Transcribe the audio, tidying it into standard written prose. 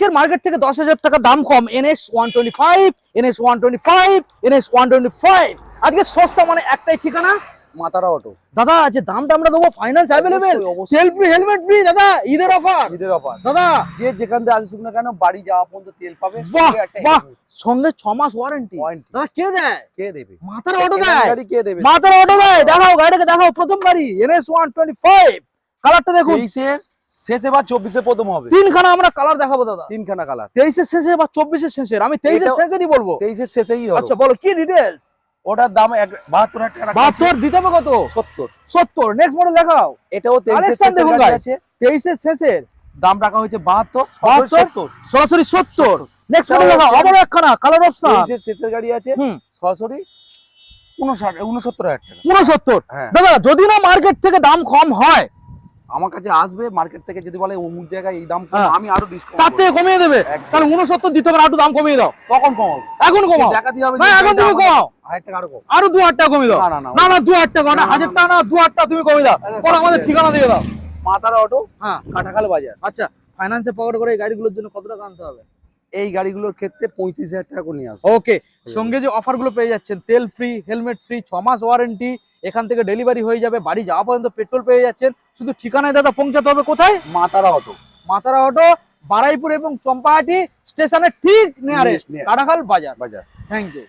আজকের মার্কেট থেকে 10,000 টাকা দাম কম, NS 125, NS 125, NS 125। আজকে সস্তা মানে একটাই ঠিকানা, মাতারা অটো। দাদা যে দামটা আমরা দেবো ফাইন্যান্স অ্যাভেলেবেল, তেল ফ্রি হেলমেট ফ্রি দাদা, ঈদের অফার, ঈদের অফার দাদা যে যেখান থেকে আসুক না কেন বাড়ি যাওয়া পর্যন্ত তেল পাবে, বাহ সঙ্গে একটা বাহ, helmet। সঙ্গে 6 মাস ওয়ারেন্টি। Warranty। দাদা কে দেয়? কে দেবে? মাথার অটো দেয়, গাড়ি কে দেবে? মাথার অটো দেয়। দেখাও গাড়িটাকে, দেখাও প্রথম গাড়ি NS 125, কালারটা দেখুন। 23-এর শেষে বা 24-এ প্রথম হবে। তিনখানা আমরা কালার দেখাবো দাদা, তিনখানা কালার। 23-এর শেষে বা 24-এর শেষের, আমি 23-এর এটাও- শেষেরই বলবো। 23-এর শেষেই হবে। আচ্ছা বলো কি ডিটেইলস। ওটার দাম 72,000 টাকা। 72 দিতে হবে কত? 70। 70। নেক্সট মডেল দেখাও। এটাও 23-এর আলেকসান শেষের দেখুন গাড়ি guys, আছে। 23-এর শেষের দাম রাখা হয়েছে 72, 72, 70। সরাসরি 70। নেক্সট তাও মডেল দেখাও, আছে। আবার একখানা কালার অপশন। 23-এর শেষের গাড়ি আছে, হুম, সরাসরি 69,000 টাকা। 69। হ্যাঁ, দাদা যদি না মার্কেট থেকে দাম কম হয়, আমার কাছে আসবে মার্কেট থেকে, যদি বলে অমুক জায়গায় এই দাম কম, হ্যাঁ, আমি আরো ডিসকাউন্ট তার থেকে কমিয়ে দেবে। একদম। তাহলে 69 দিতে হবে, একটু দাম কমিয়ে দাও। কখন কমাবো? এখন কমাও, দেখাতে হবে। না এখন তুমি কমাও, 1000 টাকা আরো কম। আরো 2,000 টাকা কমিয়ে দাও। না, না, না, না না 2,000 টাকা না, না, না, 1000 টাকা না, 2,000 টাকা তুমি কমিয়ে দাও। আরে, পরে আমাদের সব ঠিকানা দিয়ে দাও। মাতারা অটো, হ্যাঁ কাটাখাল বাজার। আচ্ছা, ফাইন্যান্সে পাওয়ার করে এই গাড়িগুলোর জন্য কত টাকা আনতে হবে? এই গাড়িগুলোর ক্ষেত্রে 35,000 টাকা করে নিয়ে আসবে। ওকে, সঙ্গে যে অফারগুলো পেয়ে যাচ্ছেন, তেল ফ্রি, হেলমেট ফ্রি, 6 মাস ওয়ারেন্টি, এখান থেকে ডেলিভারি হয়ে যাবে, বাড়ি যাওয়া পর্যন্ত পেট্রোল পেয়ে যাচ্ছেন। শুধু ঠিকানায় দাদা পৌঁছাতে হবে কোথায়? মাতারা অটো, মাতারা অটো, বারাইপুর এবং চম্পাহাটি স্টেশনের ঠিক নিয়ারেস্ট, near। কাটাখাল বাজার। বাজার। Thank you.